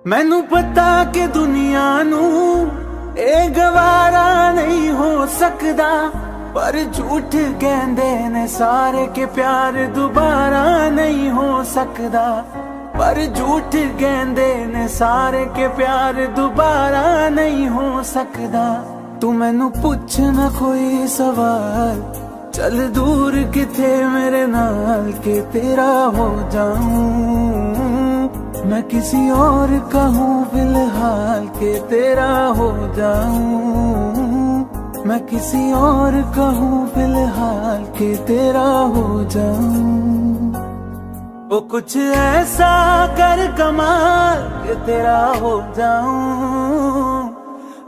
मैनू पता कि दुनिया नू ए गवारा नहीं हो सकदा, पर झूठ कहंदे ने सारे के प्यार दोबारा नहीं हो सकदा। पर झूठ कहंदे ने सारे के प्यार दोबारा नहीं हो सकदा। तू मैनू पुछ ना कोई सवाल, चल दूर किथे मेरे नाल के तेरा हो जाऊं। मैं किसी और का हूँ फिलहाल के तेरा हो जाऊं। मैं किसी और का हूँ फिलहाल के तेरा हो जाऊं। वो कुछ ऐसा कर कमाल के तेरा हो जाऊं।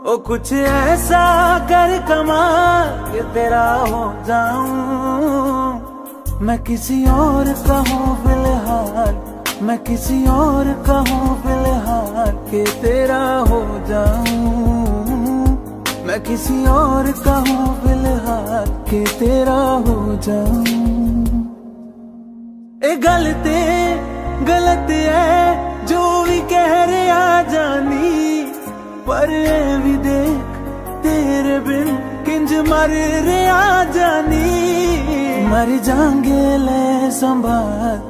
वो कुछ ऐसा कर कमाल के तेरा हो जाऊं। मैं किसी और का हूँ फिलहाल, मैं किसी और का हूँ फिलहाल के तेरा हो जाऊं। मैं किसी और का हूँ फिलहाल के तेरा हो जाऊं। ए गलत है जो भी कह रहे आ जानी, पर ए भी देख तेरे बिन किंज मर रहे आ जानी। मर जाएंगे ले संभाल,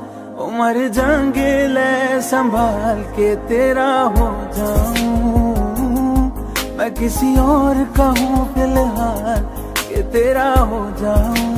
मर जाएंगे ले संभाल के तेरा हो जाऊं। मैं किसी और का हूँ फिलहाल के तेरा हो जाऊं।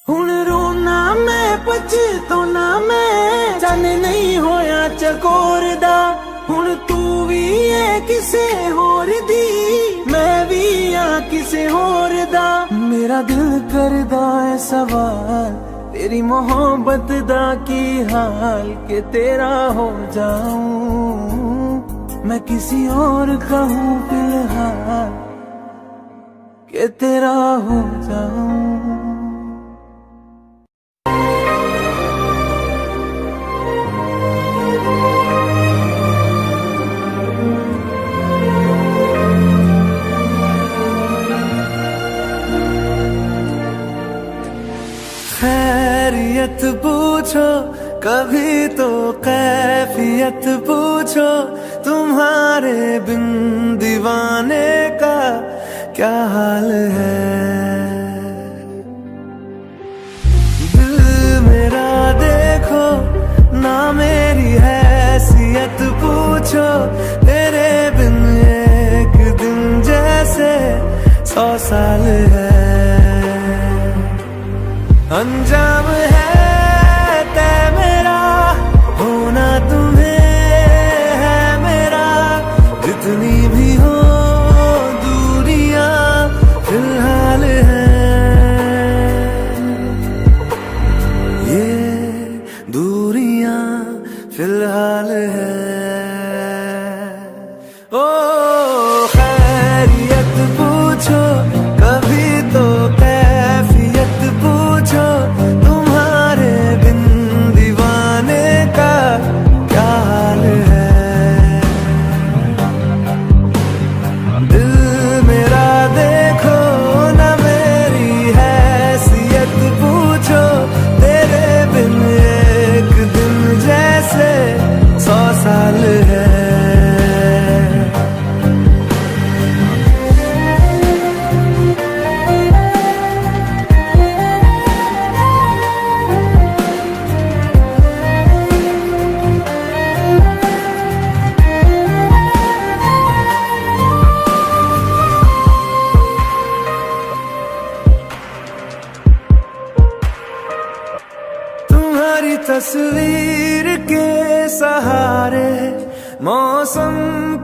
हुण रोना मैं पछताना मैं, जाने नहीं होया चकोर दा। हुण तू भी है किसे होर दी, मैं भी हाँ किसे होर दा। मेरा दिल करदा है सवाल, तेरी मोहब्बत दा की हाल के तेरा हो जाऊं। मैं किसी और का हूँ फिलहाल के तेरा हो जाऊं। खैरियत पूछो कभी तो कैफियत पूछो, तुम्हारे बिन दीवाने का क्या हाल है। दिल मेरा देखो ना मेरी हैसियत पूछो, तेरे बिन एक दिन जैसे 100 साल है। अंजाम है तय मेरा, होना तुम्हें है मेरा। जितनी भी हो दूरियां फिलहाल हैं, ये दूरियां फिलहाल हैं। ओ खैरियत पूछो कभी तो कैफियत पूछो, तुम्हारे बिन दीवाने का क्या हाल है। दिल मेरा देखो ना मेरी हैसियत पूछो, तेरे बिन एक दिन जैसे 100 साल है। तुम्हारी तस्वीर के सहारे मौसम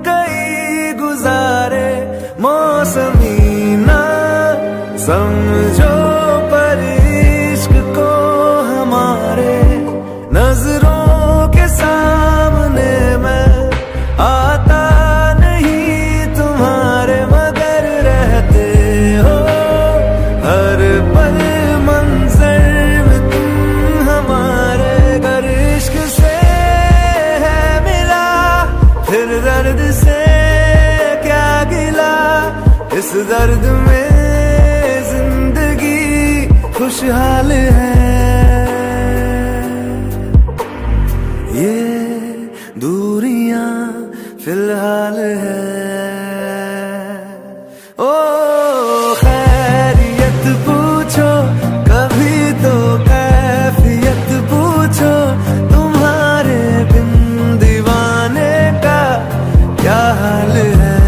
कई गुजारे, मौसमी ना समझो पर इश्क को हमारे नजरों के सामने मैं आ फिर दर्द से क्या गिला, इस दर्द में जिंदगी खुशहाल है। ये दूरियां फिलहाल है। ओ खैरियत पूछो कभी तो कैफियत पूछो, तुम्हारे बिन दीवाने का क्या हाल है।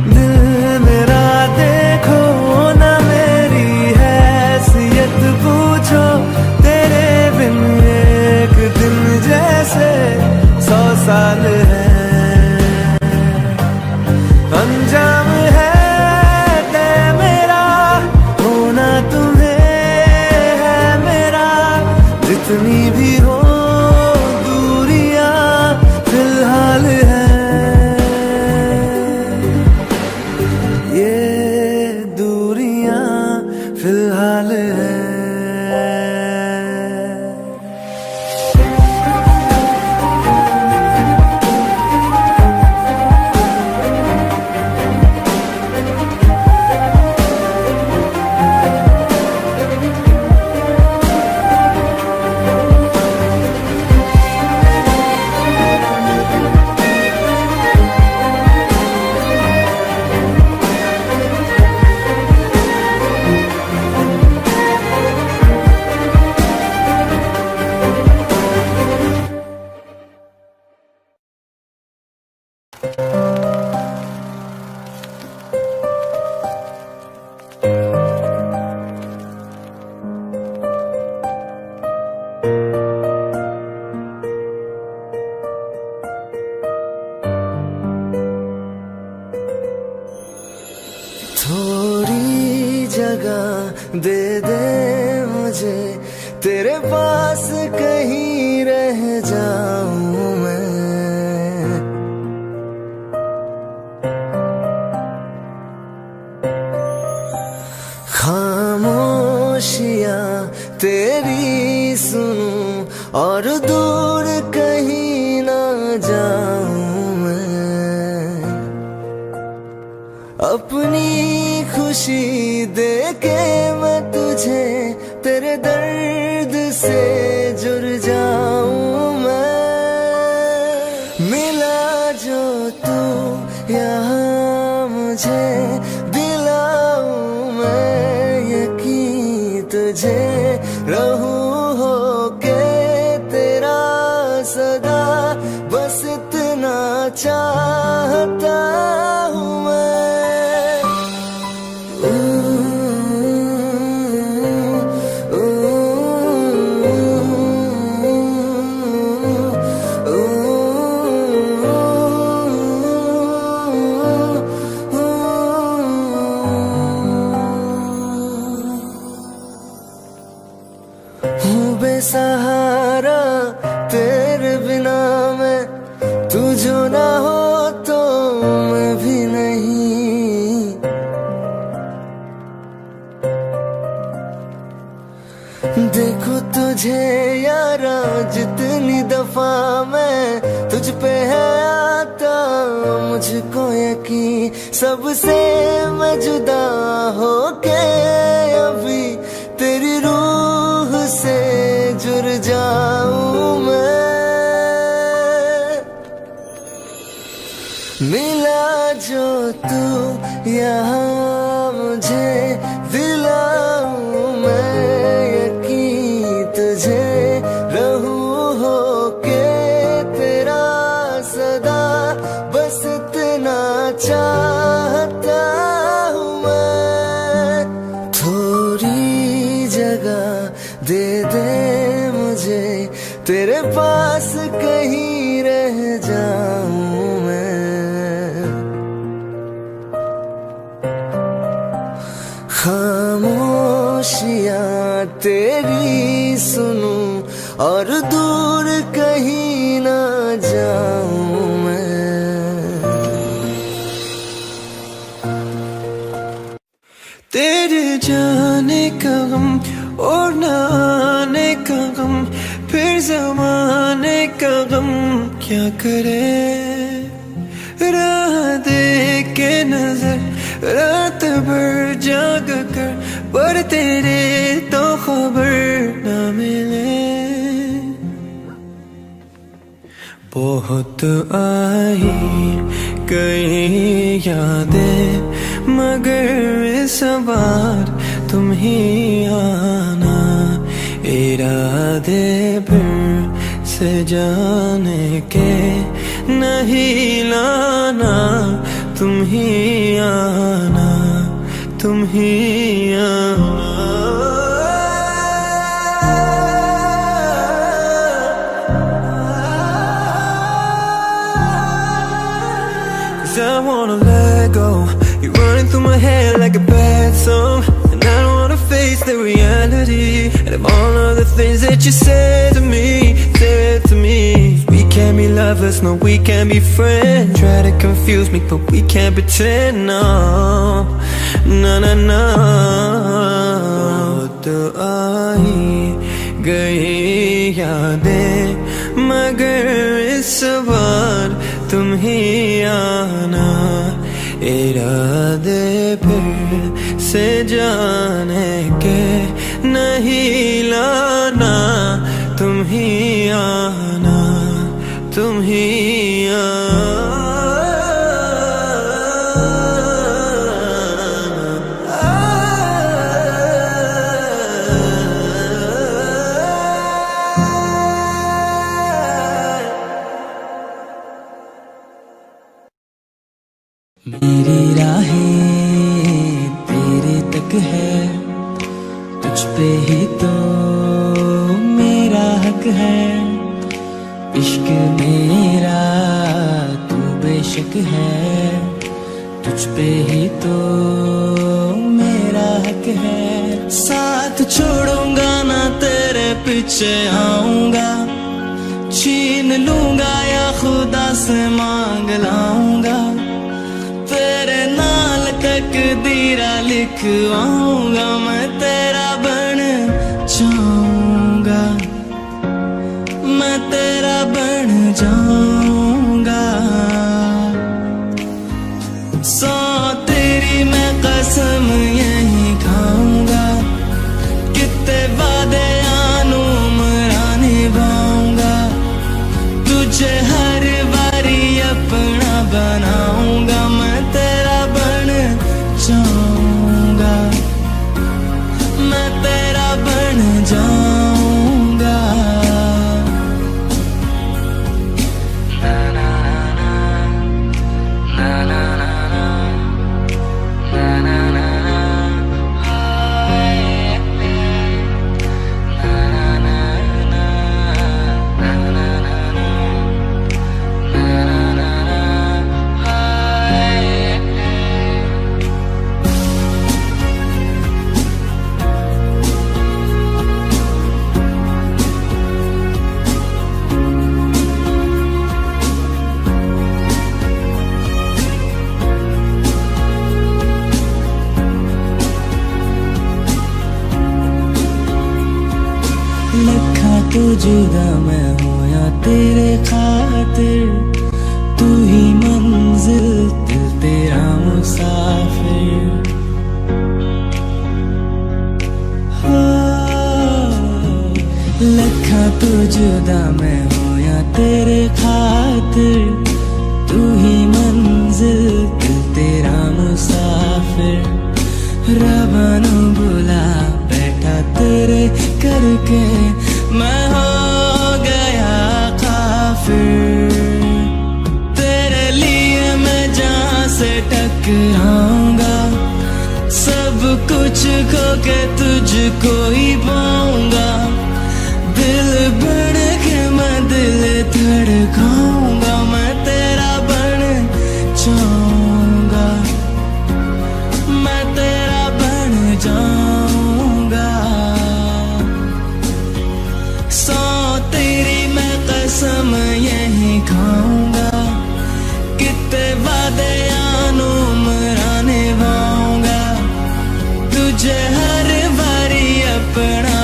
दिल मेरा देखो ना मेरी हैसियत पूछो, तेरे बिन एक दिन जैसे 100 साल है। अंजाम है तय मेरा, होना तुम्हें है मेरा, जितनी भी हो दूरियां फिलहाल है। ये दूरियां फिलहाल है। थोड़ी जगह दे दे मुझे, तेरे पास कहीं रह जाऊं मैं। खामोशियां तेरी सुनूं और दूर कहीं ना जाऊं मैं। अपनी खुशी दे के मैं तुझे तेरे दर्द से जुड़ जाऊं मैं। मिला जो तू यहाँ मुझे, दिलाऊं मैं यकीन तुझे, रहूं होके तेरा सदा, बस इतना चाहता हूँ मैं। बेसहारा तेरे बिना मैं, तू जो ना हो तो मैं भी नहीं। देखो तुझे यारा जितनी दफा मैं तुझ पे है आता, मुझको यकीन सबसे मैं जुदा होके अभी तेरी रूह से जुड़ जाऊं मैं। मिला जो तू यहाँ मुझे, दिलाऊं मैं यकीन तुझे, रहूं होके तेरा सदा, बस इतना चाहता हूँ मैं। थोड़ी जगह दे दे मुझे, तेरे पास कहीं रह जाऊं मैं। खामोशियां तेरी सुनूं और दूर कहीं ना जाऊं मैं। तेरे जाने का गम और न आने का गम, फिर जमाने का गम क्या करे, राह देख के नजर रात भर जाग कर, पर तेरे तो खबर न मिले। बहुत आई कई यादें मगर इस बार तुम ही आना, इरादे फिर से जाने के नहीं लाना, तुम ही आना, तुम ही आना। 'Cause I wanna let go, you're running through my head like a bad song, and I don't wanna face the reality of all of the things that you said to me, said to me. We can't be lovers, no, we can't be friends. Try to confuse me, but we can't pretend, no, no, no, no. बहुत आई गई यादें मगर इस बार तुम ही आना, इरादे फिर से जाने के नहीं लाना, तुम ही आना, तुम ही आना। मेरी राहें तेरे तक है, तुझ पे ही तो मेरा हक है। इश्क मेरा तू बेशक है, तुझ पे ही तो मेरा हक है। साथ छोड़ूंगा ना तेरे पीछे आऊंगा, छीन लूंगा या खुदा से मांग लाऊंगा, तेरे नाल तकदीरा लिखवाऊंगा, मैं तेरा बन जाऊंगा, मैं तेरा बन जाऊंगा। सौ तेरी मैं कसम यही खाऊंगा, कितने वादे आनू मरा निभाऊंगा, तुझे हर बारी अपना बनाऊंगा, मैं तेरा बन जाऊंगा, मैं तेरा बन जाऊंगा। ना ना ना ना ना ना ना ना ना ना हाय ना ना ना ना ना ना ना ना ना हाय। लखा तो जुदा मैं हूँ या तेरे खातिर, तू ही मंजिल दिल तेरा मुसाफिर। हो लखा तो जुदा मैं हूँ या तेरे खातिर, तू ही मंजिल दिल तेरा मुसाफिर। रब्बा नू बुला बैठा तेरे करके, मैं हो गया काफिर। तेरे लिए मैं जहाँ से टकराऊंगा, सब कुछ खो के तुझको ही पाऊंगा, दिल बन के मैं दिल धड़काऊंगा, मैं तेरा बन जाऊंगा, मैं तेरा बन जाऊंगा। सौ तेरी मैं कसम यही खाऊंगा, कितने वादे आनू मरा निभाऊंगा, तुझे हर बारी अपना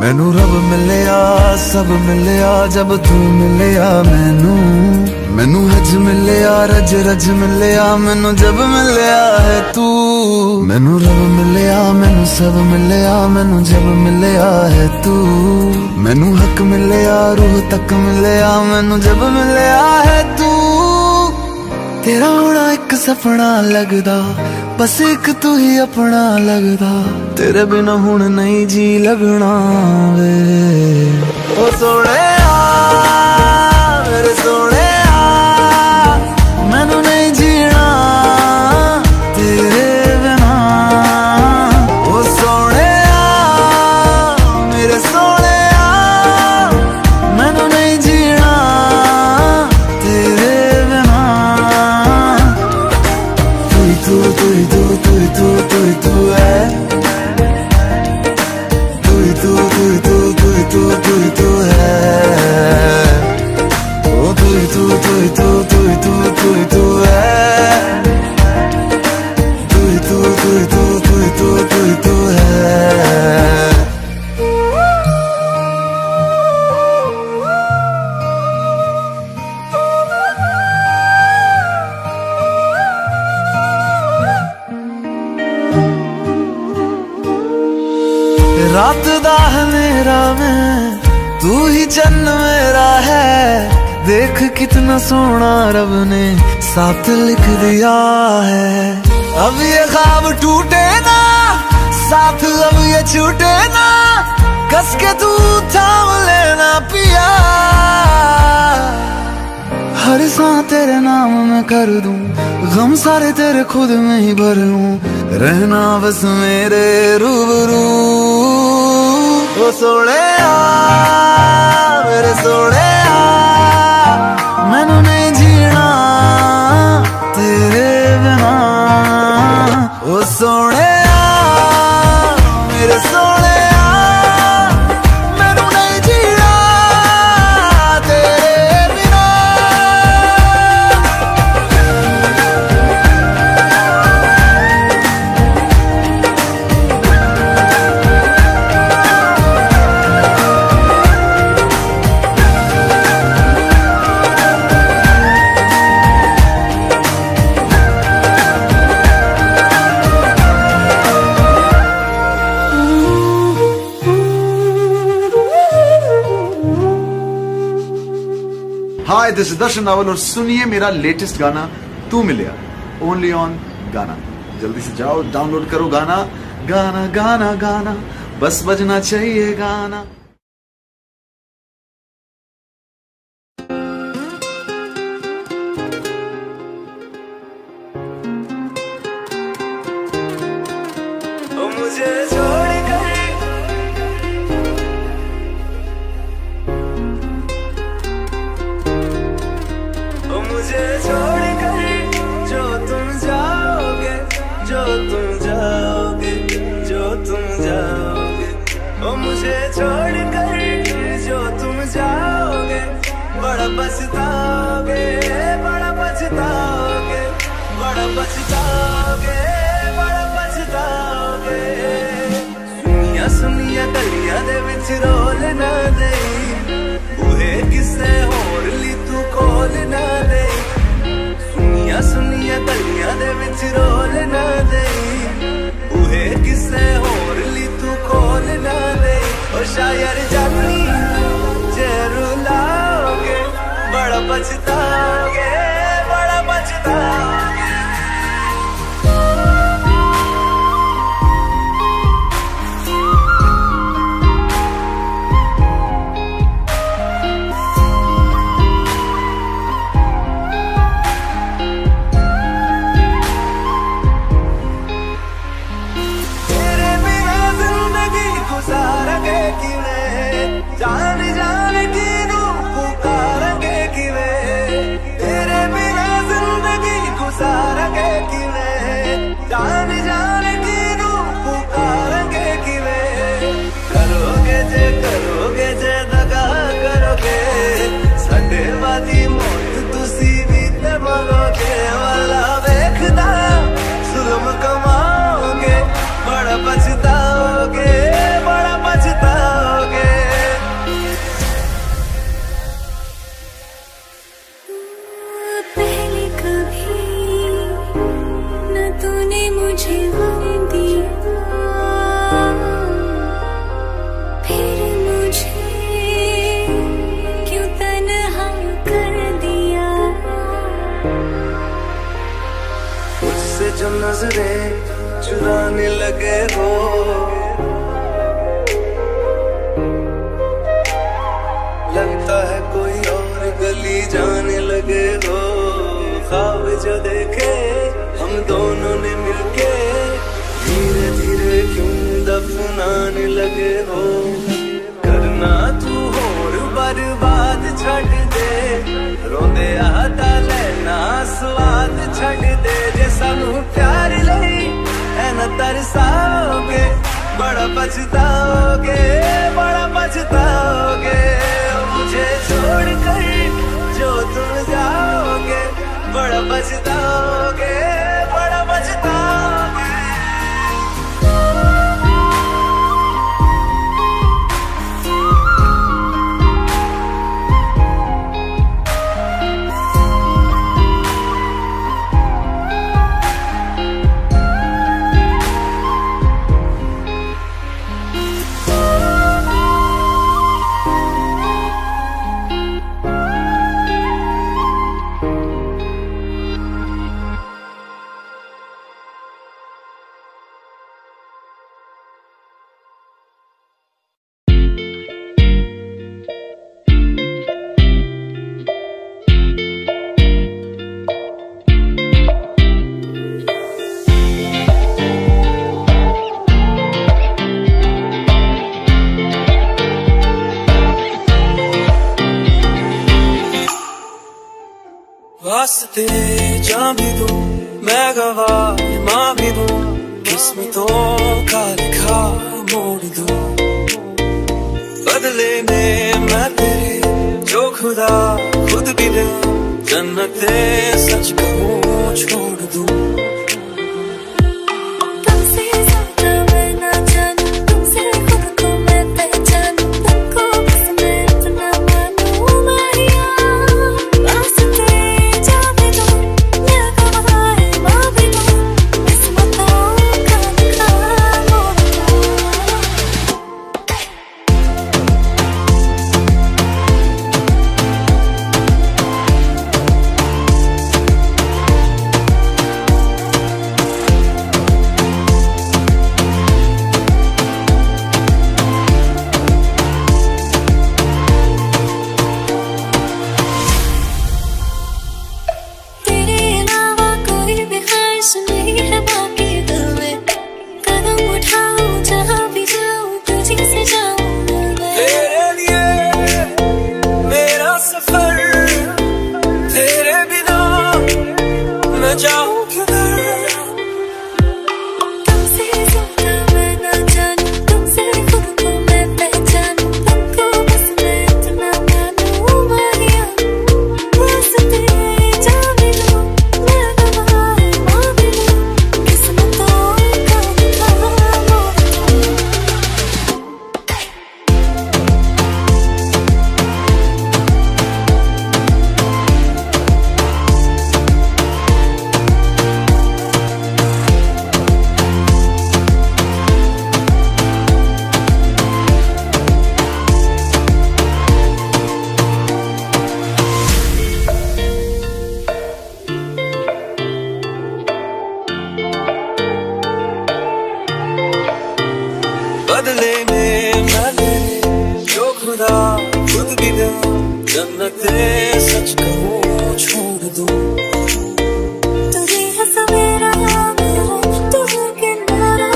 मैनू रब मिलिया सब मिलिया जब तू मिलिया मैनू हज मिलिया रज रज मिलिया मैनू जब मिलिया है तू। मैनू रब मिलिया मैनू सब मिलिया मैनू जब मिलिया है तू। मैनू हक मिलिया रूह तक मिलिया मैनू जब मिलिया है तू। तेरा होना एक सपना लगदा बस एक तू ही अपना लगदा। तेरे बिना हुण नहीं जी लगना वे ओ सोने मेरे सोने मैनू नहीं जीना तेरे बिना। ओ सोने मेरे सोने मैनू नहीं जीना तेरे बिना। तू तू तू तू तू तू तू है तू तू तू तू तू तू तू तू है ओ तू तू तू तू तू तू तू तू है तू तू तू तू तू तू तू तू है। रात दा अंधेरा में तू ही चन्न मेरा है। देख कितना सोना रब ने साथ लिख दिया है। अब ये ख्वाब टूटे ना साथ अब ये छूटे ना। कस के तू थाम लेना पिया। हर सांस तेरे नाम में कर दूं गम सारे तेरे खुद में ही भर लूं। रहना बस मेरे रूबरू ओ सोने मेरे सोने मैनू नहीं जीना तेरे बिना। ओ सोने मेरे सोने मैनू नहीं जीना तेरे बिना। हाय दिस इज दर्शन रावल और सुनिए मेरा लेटेस्ट गाना तू मिलिया ओनली ऑन गाना। जल्दी से जाओ डाउनलोड करो गाना गाना गाना गाना बस बजना चाहिए गाना। मुझे छोड़ कर मुझे छोड़ कर जो तुम जाओगे जो तुम जाओगे जो तुम जाओगे। ओ मुझे छोड़ कर जो तुम जाओगे बड़ा पछताओगे बड़ा पछताओगे बड़ा पछताओगे बड़ा पछताओगे। सुनिया सुनिया गलियां दे विच रोल ना दे बूहे किसे होर ली तू खोल ना दे। सुनिया सुनिया गलियां दे विच रोल ना दे बूहे किसे होर ली तू खोल ना दे। ओ शायर जानी जे रुलाओगे बड़ा पछताओगे बड़ा पछताओगे। जान जान की नू पुकारेंगे कि वे नजरें चुराने लगे हो। लगता है कोई और गली जाने लगे हो। ख्वाब जो देखे हम दोनों ने मिलके धीरे धीरे क्यों दफनाने लगे हो। करना तू होर बर्बाद छड़ दे, रोंदे आता लेना स्वाद छड़ दे। जे सानू प्यार लई ऐना तरसाओगे, बड़ा पछताओगे, बड़ा पछताओगे। मुझे छोड़ कर जो तुम जाओगे, बड़ा पछताओगे, बड़ा पछताओगे। वास्ते जा भी दूं मैं गवाह माँ भी दूं, किस्मतों का लिखा मोड़ दूं। बदले में मैं तेरे जो खुदा खुद भी दे, जन्नते सच कहूँ छोड़ दूं। बदले में मैं तेरे जो खुदा खुद भी दे, जन्नते सच कहूँ छोड़ दूं। तू ही है सवेरा मेरा, तू है किनारा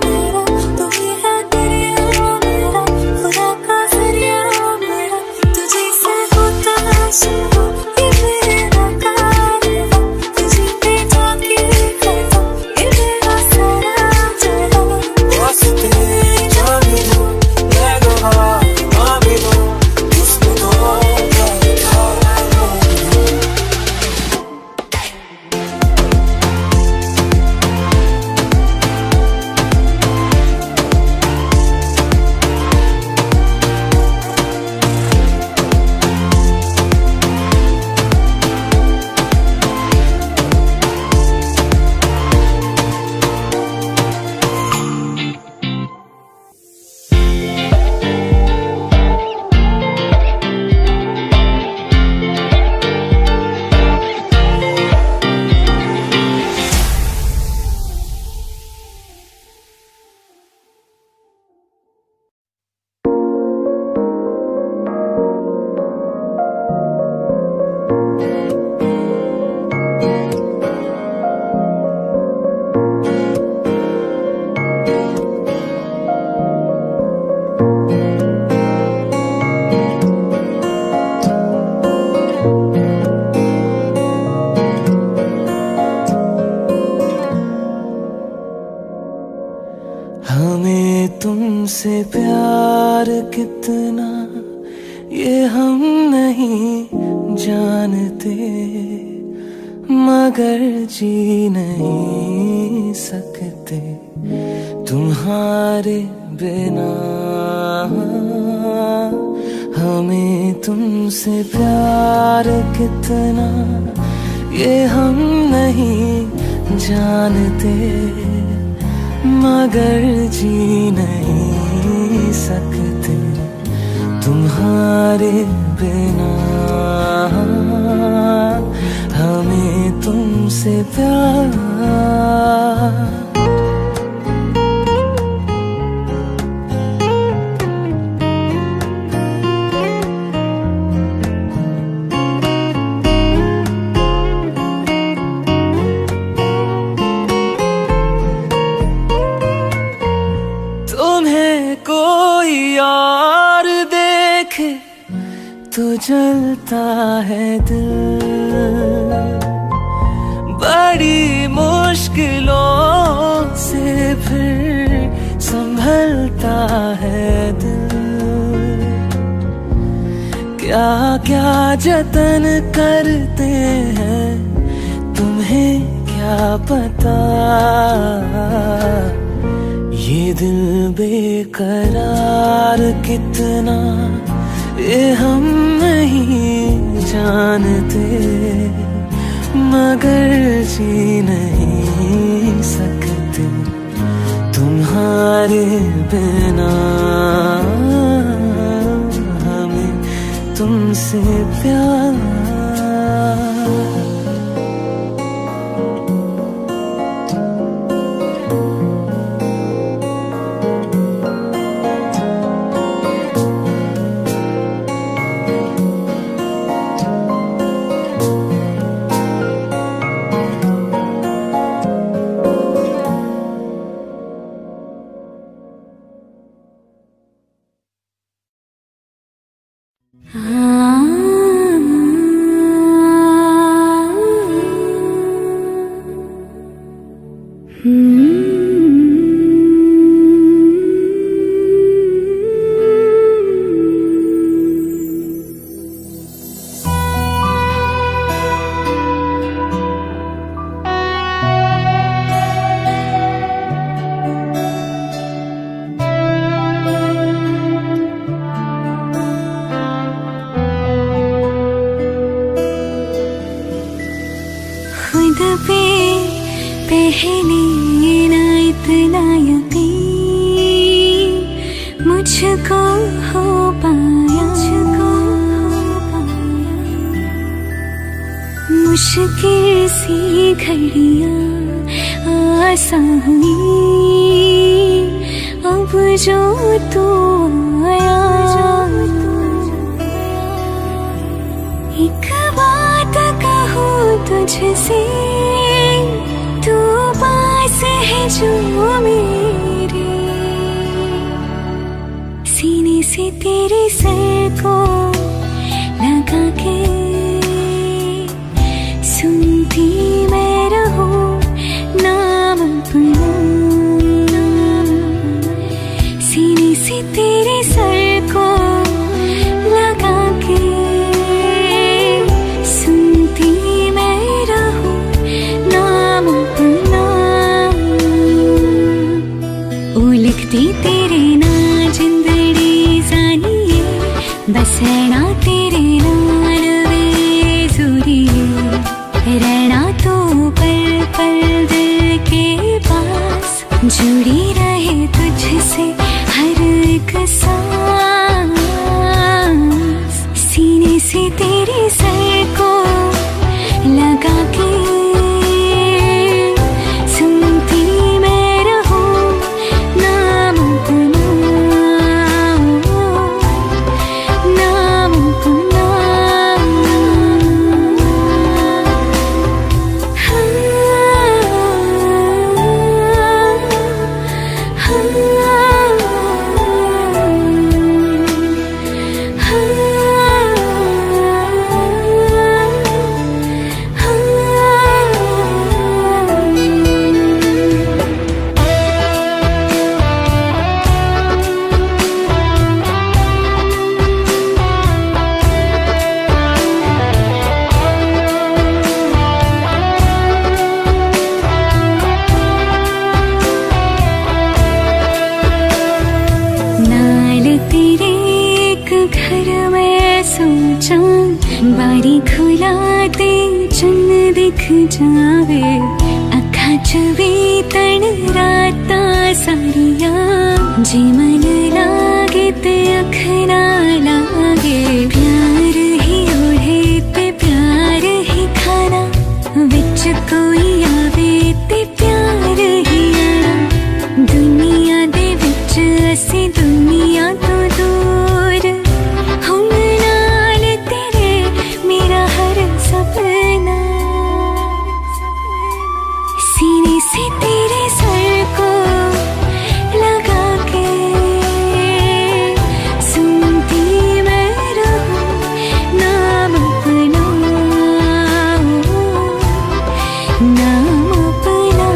मेरा, तू ही है दरिया मेरा, खुदा का जरिया मेरा। तुझे से होता है शुरू ये मेरा कारवां, तुझे पे जाके खत्म ये मेरा सारा जहां। वास्ते जा भी दूं मैं गवाह माँ भी दूं, किस्मतों का लिखा प्यार कितना ये हम नहीं जानते, मगर जी नहीं सकते तुम्हारे बिना। हमें तुमसे प्यार कितना ये हम नहीं जानते, मगर जी नहीं सकते तुम्हारे बिना। हमें तुमसे प्यार। तुम्हें कोई और देखे तो जलता है दिल, बड़ी मुश्किलों से फिर संभलता है दिल। क्या क्या जतन करते हैं तुम्हें क्या पता, ये दिल बेकरार कितना ये हम नहीं जानते, मगर जी नहीं सकते तुम्हारे बिना। हमें तुमसे प्यार। खुद पे पहले ना इतना यकीन मुझको हो पाया, मुश्किल सी घड़ियां आसान हुई अब जो तू आया। एक बात कहूँ तुझसे, तू पास है जो मेरे, सीने से तेरे सर को लगा के सुनती मैं रहूं नाम अपना। सीने से तेरे सर को लगा के सुनती मैं रहूं नाम अपना। ओ लिखती तेरे ना जिंदड़ी जानिए, बसना तेरे नाल वे जुरिए, रहना तो पल पल दिल के पास, जुड़ी रहे तुझसे हर एक सांस। सीने से तेरे सर को लगा के सुनती मैं रहूं नाम अपना, नाम अपना। हाँ, हाँ, हाँ। बारी खुलाते चन्न दिख जावे अखा चवे तन राता सारिया जी मन लागे ते अख ना लागे प्यार ही ओढ़े ते प्यार ही खाना विच कोई आवे ते प्यार ही आना दुनिया दे विच असी दुनिया तो दूर हम नाल तेरे मेरा हर सपना सीने से तेरे सर को लगा के सुनती मैं रहूं नाम अपना नाम अपना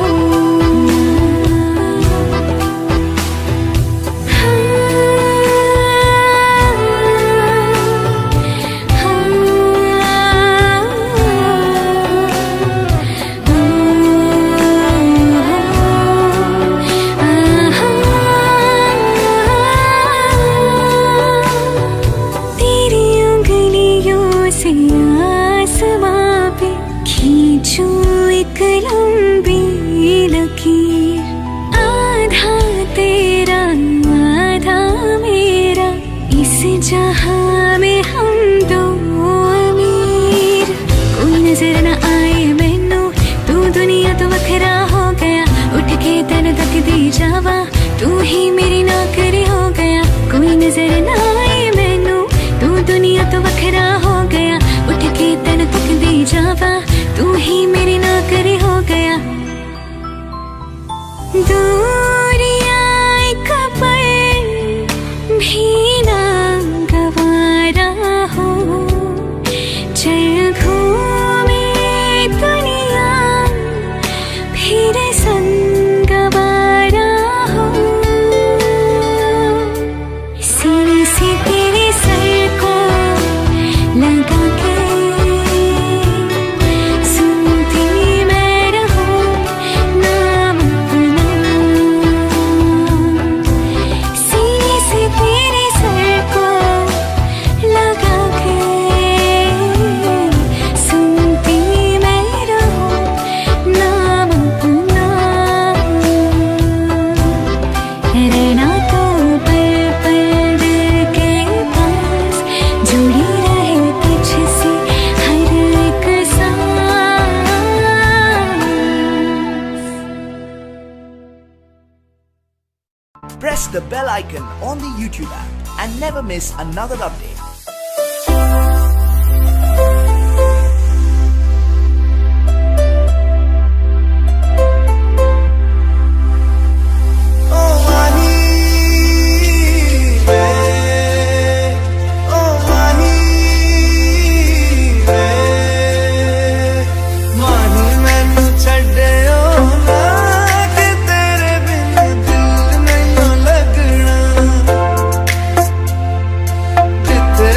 तेरी उंगलियों से आसमां पे खींचूं एक लंबी लकीर आधा तेरा आधा मेरा इस जहां में हम दो अमीर कोई नजर न आए मैनू तू दुनिया तो वखरा हो गया उठ के तन तक दी जावा तू ही मेरी नौकरी हो गया कोई नजर न आए मैनू तू दुनिया तो वखरा हो गया उठ के तन तक दी जावा तू ही मेरी नौकरी हो गया दूरियां एक पल भी ना गवारा हो चल घूमे दुनिया फिर संग गवारा हो सीने से तेरे सर को लगा के सुनती मैं रहूं नाम अपना सीने से तेरे सर को लगा के सुनती मैं रहूं नाम अपना रहना तो पल पल दिल के पास जुड़ी रहे तुझसे हर एक सांस Press the bell icon on the YouTube app and never miss another update. तेरे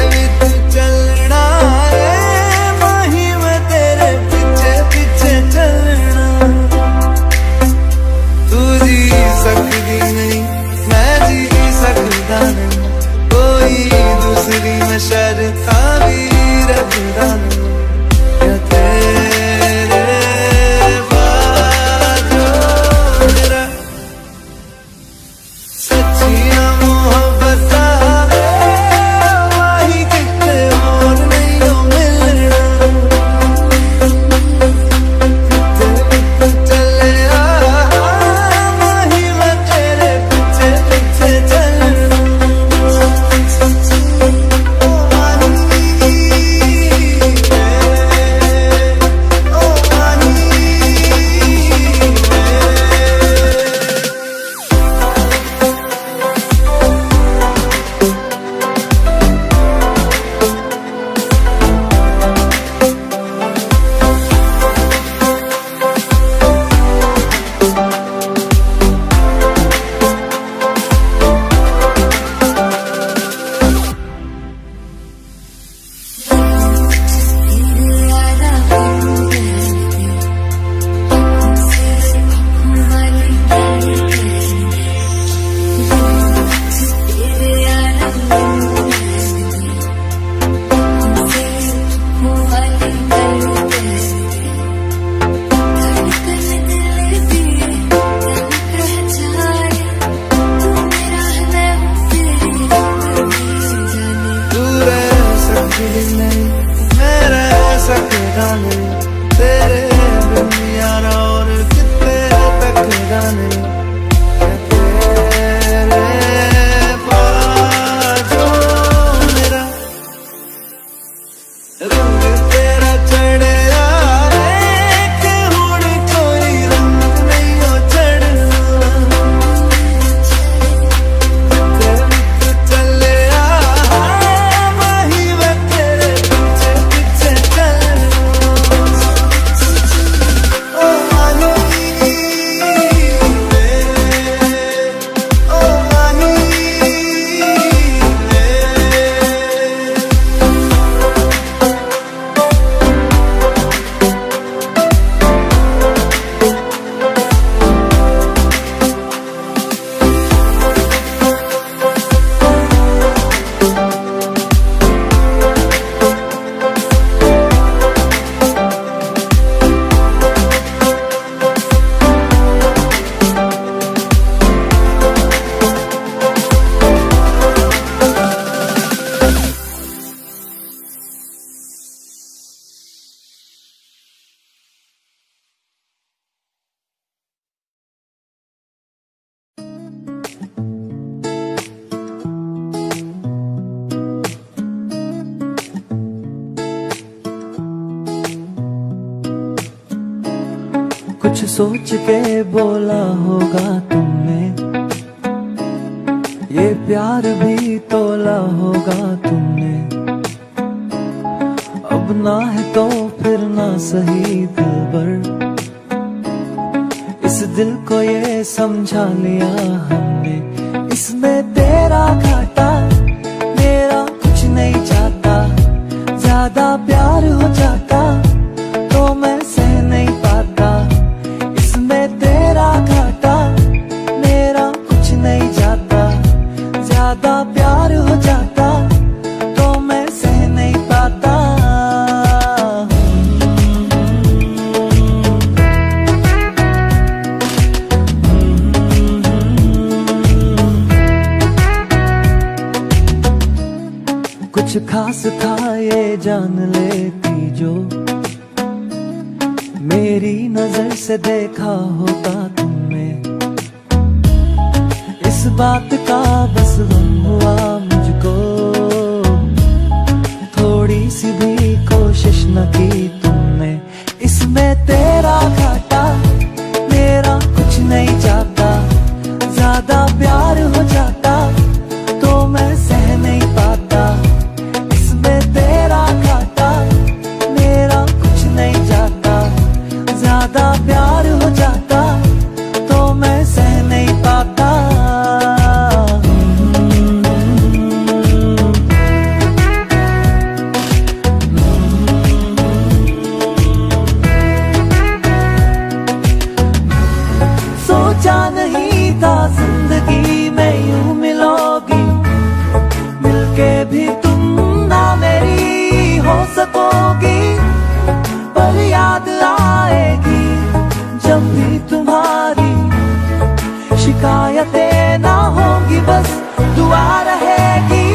कुछ सोच के बोला होगा तुमने, ये प्यार भी तोला होगा तुमने। अब ना है तो फिर ना सही दिलबर, इस दिल को ये समझा लिया हमने। इसमें तेरा घाटा मेरा कुछ नहीं जाता, ज्यादा प्यार हो जाता तो मैं सह नहीं पाता। इसमें तेरा घाटा मेरा कुछ नहीं जाता, ज्यादा प्यार हो जाता तो मैं सह नहीं पाता। कुछ खास था ये जान लेती जो, मेरी नजर से देखा होता तुमने। इस बात का बस गम हुआ मुझको, थोड़ी सी भी कोशिश न की तुमने। इसमें तेरा घाटा मेरा कुछ नहीं जाता, ज्यादा प्यार हो जाता तो मैं सह नहीं पाता। इसमें तेरा घाटा मेरा कुछ नहीं जाता, ज्यादा प्यार हो जाता तो मैं सह नहीं पाता। सोचा नहीं था जिंदगी में यूं मिलोगी, मिलके भी तुम ना मेरी हो सकोगी। पर याद आएगी जब भी तुम्हारी, शिकायतें ना होंगी बस दुआ रहेगी।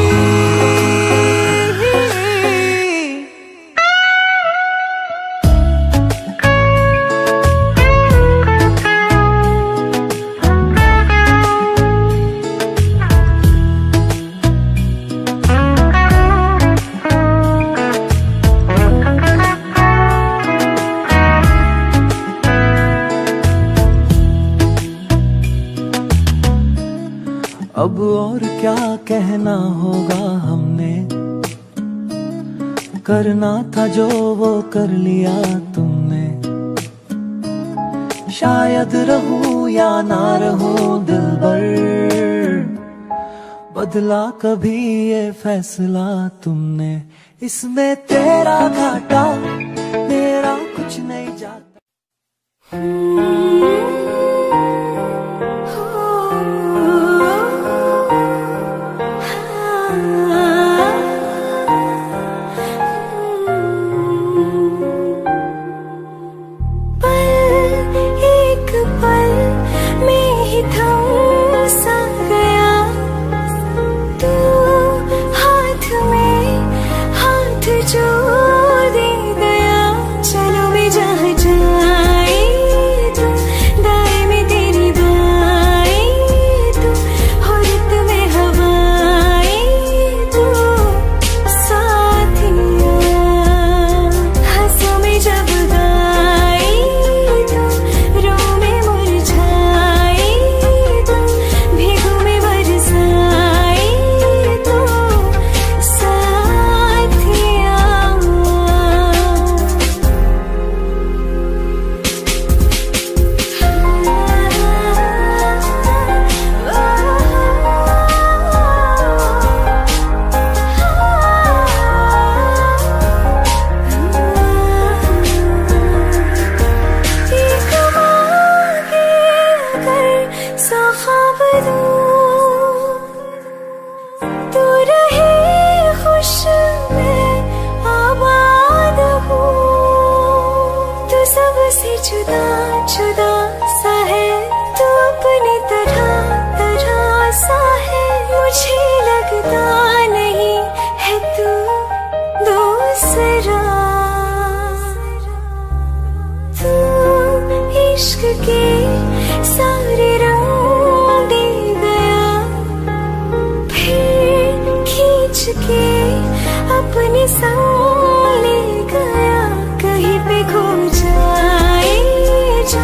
अब और क्या कहना होगा हमने, करना था जो वो कर लिया तुमने। शायद रहूं या ना रहूं दिलबर, बदला कभी ये फैसला तुमने। इसमें तेरा घाटा मेरा कुछ नहीं जाता। जुदा जुदा सा है तो अपनी तरह तरह सा है, मुझे लगता नहीं है तू दूसरा। तू इश्क के सारे रंग दे गया, फिर खींच के अपने संग ले गया। कहीं पे खो जाए जा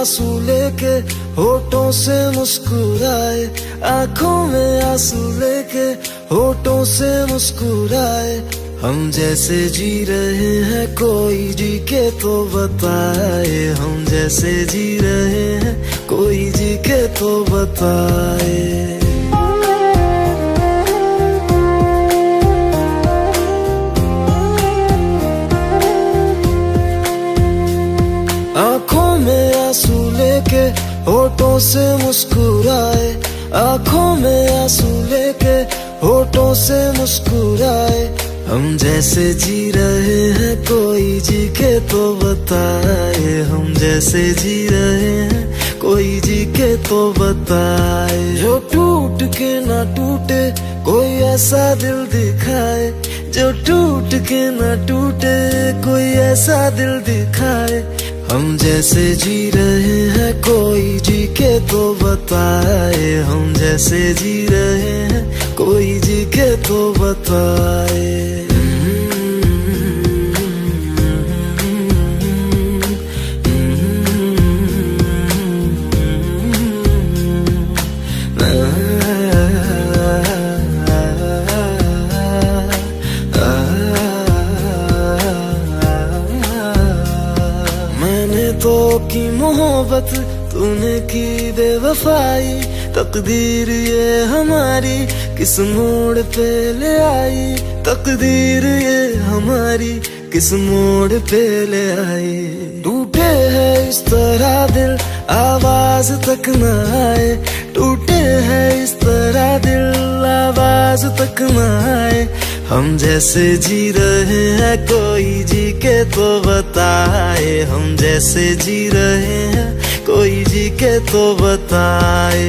आंसू लेके होठों से मुस्कुराए, आंखों में आंसू लेके होठों से मुस्कुराए। हम जैसे जी रहे हैं कोई जी के तो बताए, हम जैसे जी रहे हैं कोई जी के तो बताए। आंखों में आंसू लेके होठों से मुस्कुराए, आंखों में आंसू लेके होठों से मुस्कुराए। हम जैसे जी रहे हैं कोई जी के तो बताए, हम जैसे जी रहे हैं कोई जी के तो बताए। जो टूट के ना टूटे कोई ऐसा दिल दिखाए, जो टूट के ना टूटे कोई ऐसा दिल दिखाए। हम जैसे जी रहे हैं कोई जी के तो बताए, हम जैसे जी रहे हैं कोई जी के तो बताए। तो की मोहब्बत तूने की बेवफाई, तकदीर ये हमारी किस मोड़ पे ले आई, तकदीर ये हमारी किस मोड़ पे ले आई। टूटे है इस तरह दिल आवाज तक न आए, टूटे है इस तरह दिल आवाज तक न आए। हम जैसे जी रहे हैं कोई जी के तो बताए, हम जैसे जी रहे हैं कोई जी के तो बताए।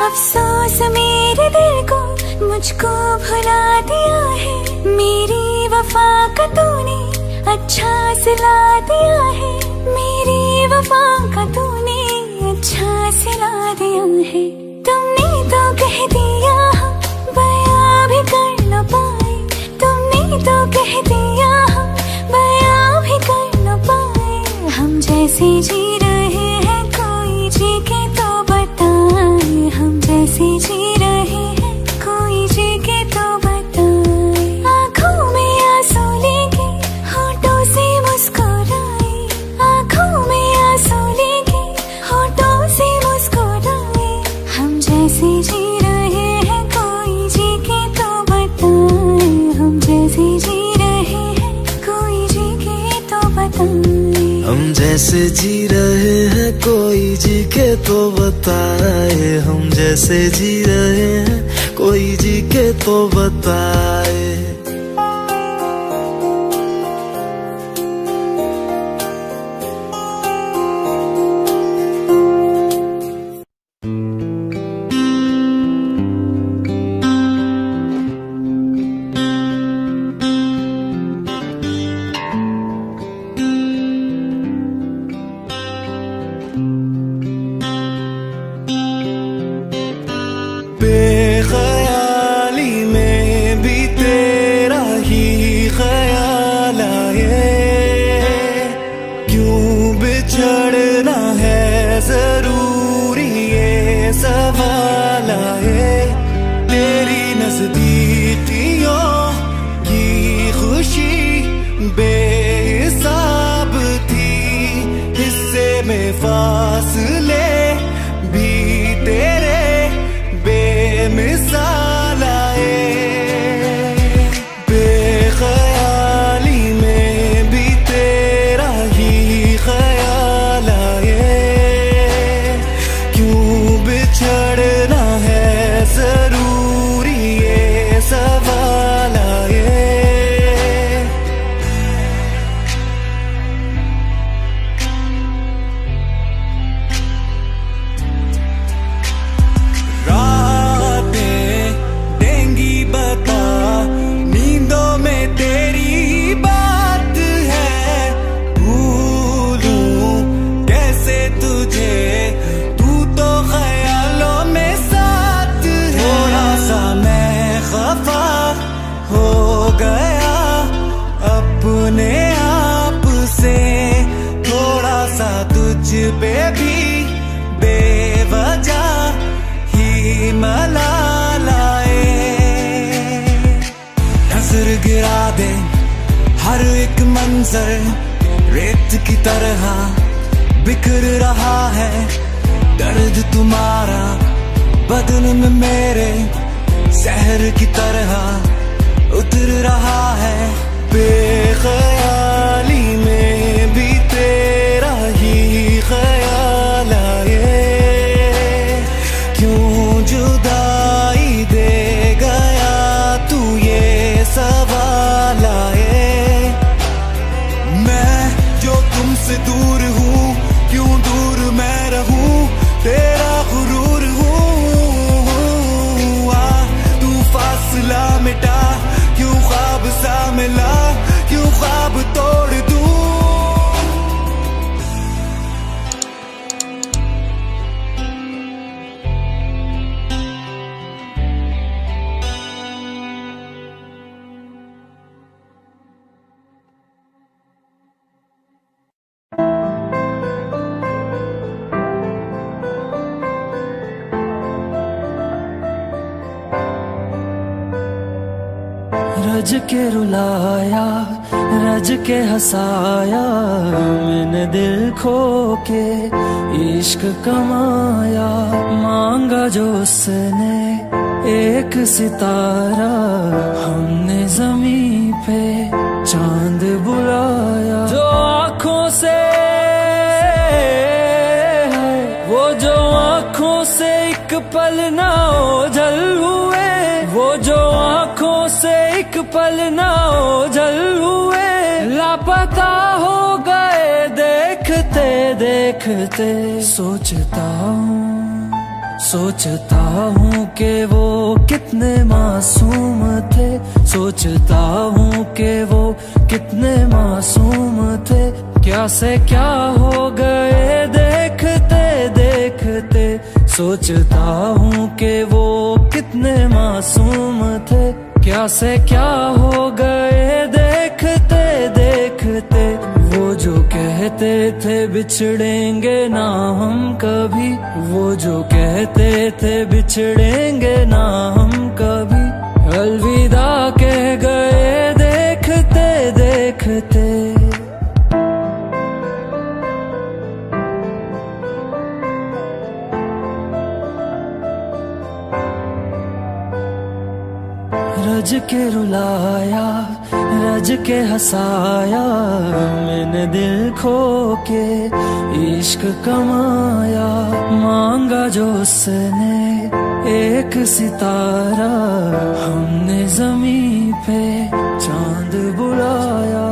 अफसोस मेरे दिल को मुझको भुला दिया है, मेरी वफा का तूने अच्छा सिला दिया है, मेरी वफा का तूने अच्छा सिला दिया है। तुमने तो कह दिया हम बयां भी कर न पाए, तुमने तो कह दिया हम बयां भी कर न पाए। हम जैसे जी रहे हैं कोई जी के तो बताए, हम जैसे जी रहे हैं कोई जी के तो बताए। आंखों में आंसू लेके होठों से मुस्कुराए, आंखों में आंसू लेके होठों से मुस्कुराए। हम जैसे जी रहे हैं कोई जी के तो बताए, हम जैसे जी रहे हैं कोई जी के तो बताए। हम जैसे जी रहे हैं कोई जी के तो बताए, हम जैसे जी रहे हैं कोई जी के तो बताए। बेख्याली में बीते मंजर रेत की तरह बिखर रहा है, दर्द तुम्हारा बदन में मेरे जहर की तरह उतर रहा है। बेख्याली में भी तेरा ही ख्याल आए, क्यों जुदाई दे गया तू ये सवाल आए। मैं जो तुमसे दूर हूँ, क्यों दूर मैं रहूँ, तेरा गुरूर हूँ। तू फासला मिटा, क्यों ख्वाब सा मिला, क्यों ख्वाब तोड़ दूँ। रज के रुलाया, रज के हंसाया, मैंने दिल खो के इश्क कमाया। मांगा जो उसने एक सितारा, हमने जमीन पे चांद बुलाया। जो आँखों से वो जो आँखों से एक पल ना ओझल हुए, वो जो आँखों से एक पल ना ओझल हुए, लापता हो गए देखते देखते। सोचता हूँ कि वो कितने मासूम थे, सोचता हूँ कि वो कितने मासूम थे। क्या से क्या हो गए देखते देखते। सोचता हूँ कि वो कितने मासूम थे, क्या से क्या हो गए देखते देखते। वो जो कहते थे बिछड़ेंगे ना हम कभी, वो जो कहते थे बिछड़ेंगे ना हम कभी, अलविदा कह गए देखते देखते। रज के रुलाया, रज के हंसाया, मैंने दिल खो के इश्क कमाया। मांगा जो उसने एक सितारा, हमने जमीन पे चांद बुलाया।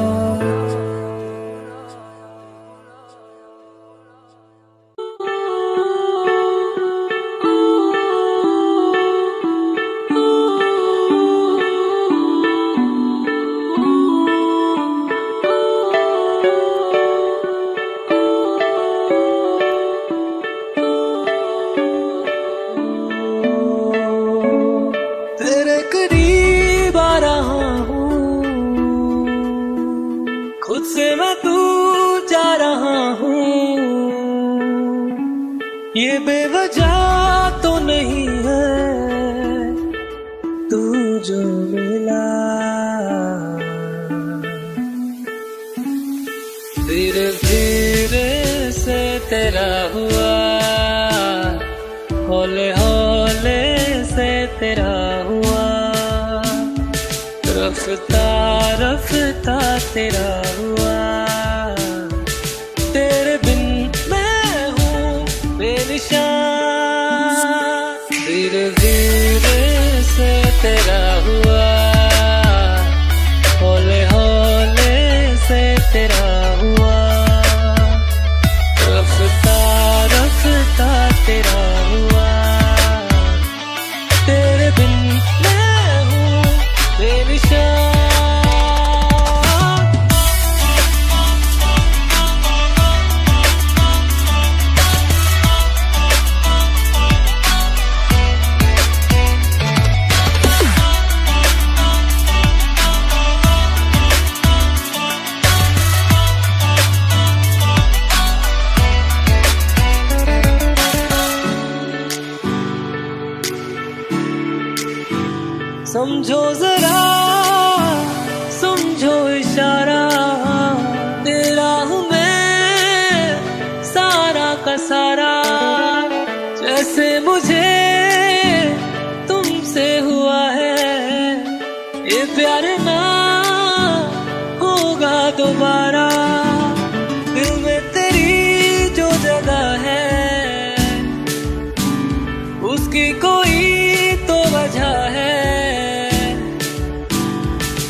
ये बेवजह तो नहीं है तू जो मिला, धीरे धीरे से तेरा हुआ, हौले हौले से तेरा हुआ, रफ्ता रफ्ता तेरा हुआ। तेरे बिन धीरे धीरे से तेरा हुआ, हौले हौले से तेरा हुआ, रफ्ता रफ्ता तेरा हुआ। तेरे बिन मैं हूँ बेनिशान। समझो जरा, समझो इशारा, ये प्यार ना होगा दोबारा। दिल में तेरी जो जगह है उसकी कोई तो वजह है,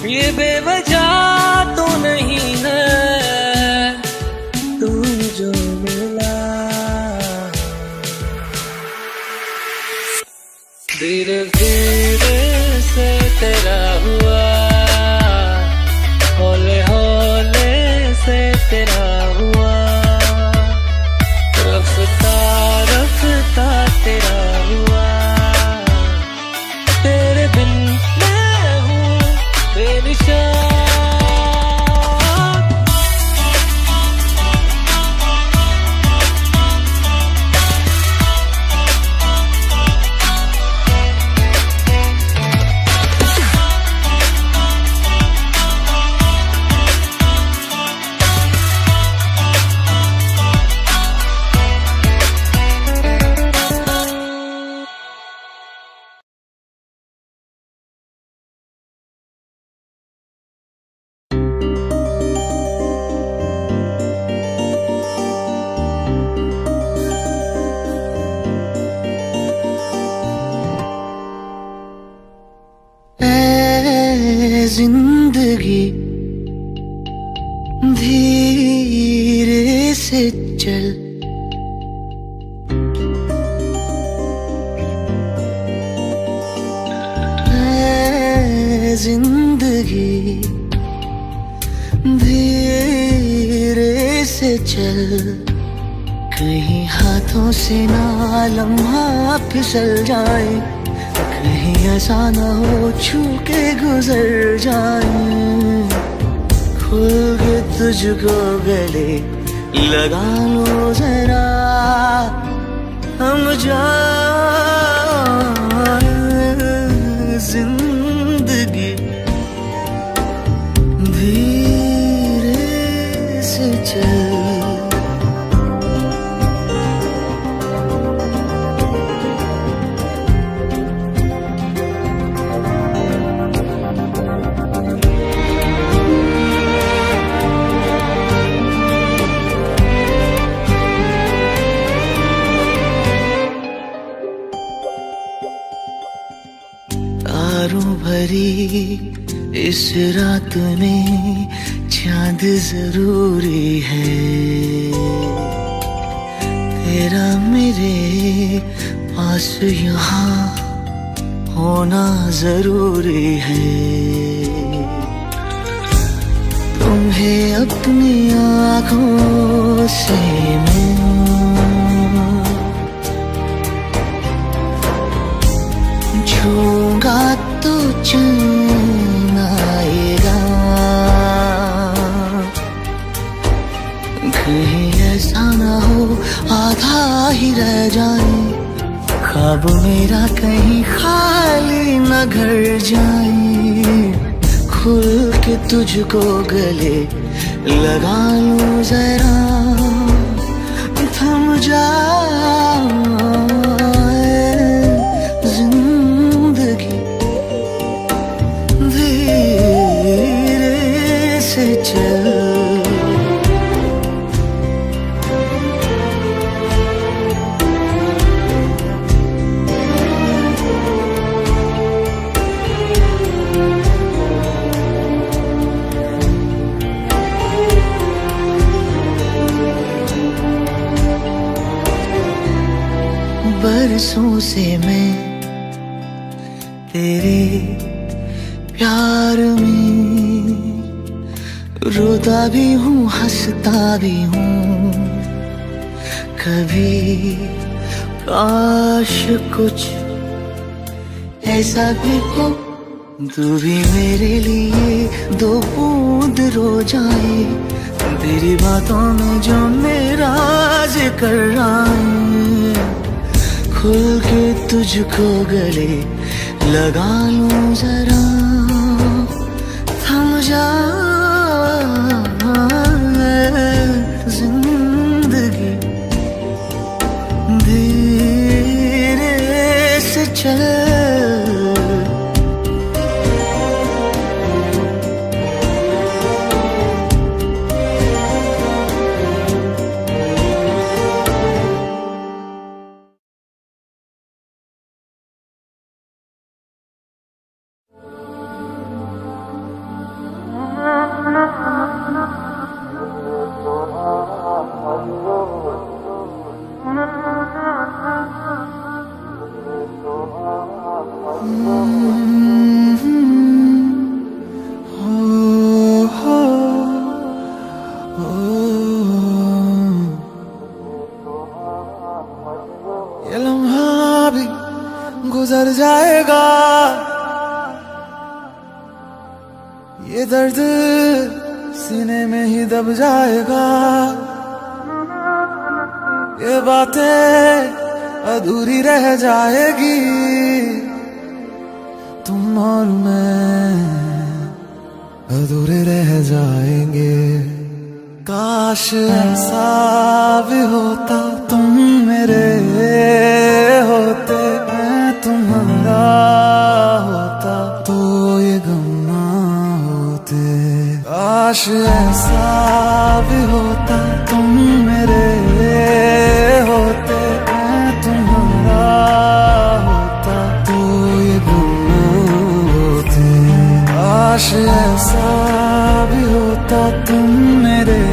ये बेवजह तो नहीं है। तू जो मिला धीरे धीरे से तेरा हुआ, हौले हौले से तेरा हुआ, रफ्ता रफ्ता तेरा हुआ। तेरे बिन मैं हूँ बेनिशान। जिंदगी धीरे से चल, जिंदगी धीरे से चल, कहीं हाथों से ना लम्हा फिसल जाए, कहीं ऐसा ना हो छू के गुजर जाए। खुल के तुझको गले लगा लो जरा, हम जाए जिंदगी धीरे से चल। तारों भरी इस रात में चांद जरूरी है, तेरा मेरे पास यहाँ होना जरूरी है। तुम्हें अपनी आँखों से मैं छूंगा तो चैन आएगा, कहीं ऐसा ना हो आधा ही रह जाए, ख्वाब मेरा कहीं खाली न घर जाए। खुल के तुझको गले लगा लूं जरा, थम जाए जिंदगी धीरे से चल। बरसों से मैं तेरे प्यार में रोता भी हूँ हंसता भी हूँ, कभी काश कुछ ऐसा भी हो तू भी मेरे लिए दो बूंद रो जाए, तेरी बातों में जो मेरा जिक्र आए। खुल के तुझको गले लगा लूं जरा, थम जाए जिंदगी धीरे से चल। ये दर्द सीने में ही दब जाएगा, ये बातें अधूरी रह जाएगी। तुम और मैं अधूरे रह जाएंगे। काश ऐसा भी होता तुम मेरे होते, मैं तुम्हारा होता तो ये गम ना होते। काश ऐसा भी होता तुम मेरे होते, मैं तुम्हारा होता तो ये गम ना होते। काश ऐसा भी होता तुम मेरे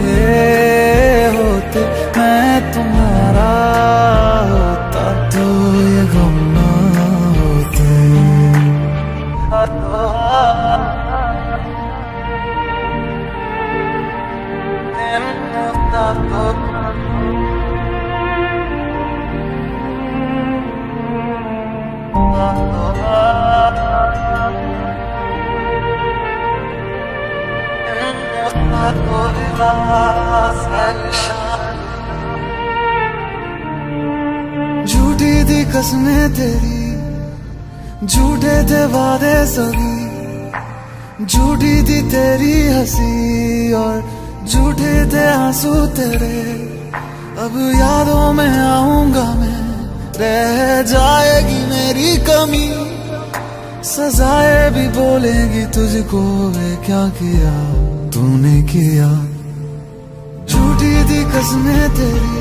होते, मैं तुम्हारा होता तो ये गम ना होते। झूठी थी कसमें तेरी, झूठे थे वादे सभी, झूठी थी तेरी हंसी और झूठे थे आंसू तेरे। अब यादों में आऊंगा मैं, रह जाएगी मेरी कमी, सजाएं भी बोलेगी तुझको, वे क्या किया तूने किया। झूठी थी कसमें तेरी,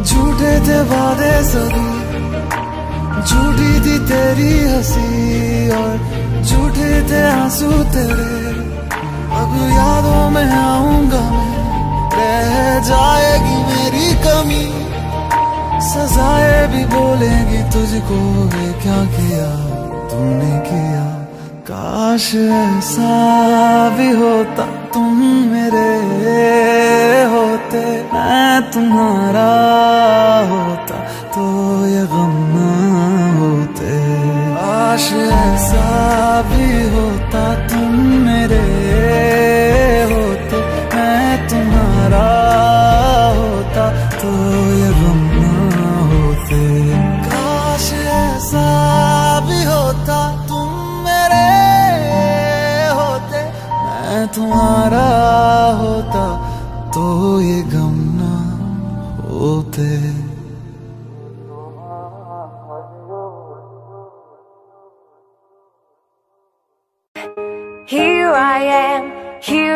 झूठे थे वादे सभी, झूठी थी तेरी हंसी और झूठे थे आंसू तेरे। अब यादों में आऊंगा मैं, रह जाएगी मेरी कमी, सजाएं भी बोलेगी तुझको, वे क्या किया तूने किया। काश ऐसा भी होता तुम मेरे होते, मैं तुम्हारा होता तो ये गम ना होते। काश ऐसा भी होता तुम मेरे होते, मैं तुम्हारा होता तो ये गम ना होते। काश ऐसा भी होता तुम मेरे होते, मैं तुम्हारा होता तो ये गम ना होते। Here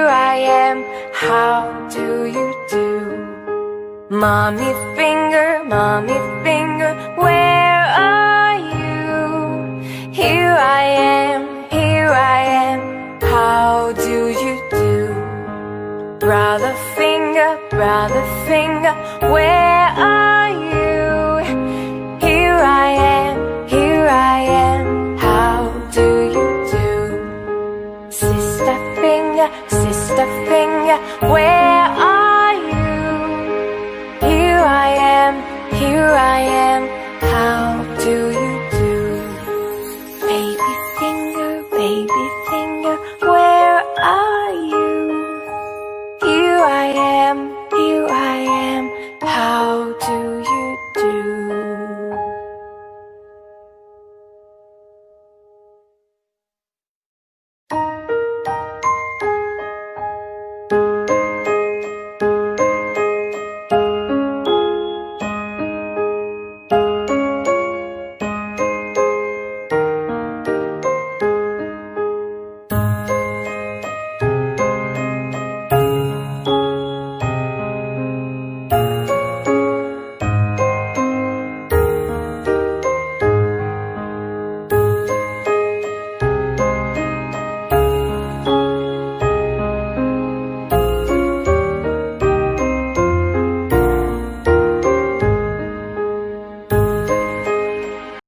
I am, how do you do? Mommy finger, where are you? Here I am, how do you do? Brother finger, where are you? Here I am, how do you do? Sister finger, where are you? Here I am, how do you do? Baby finger,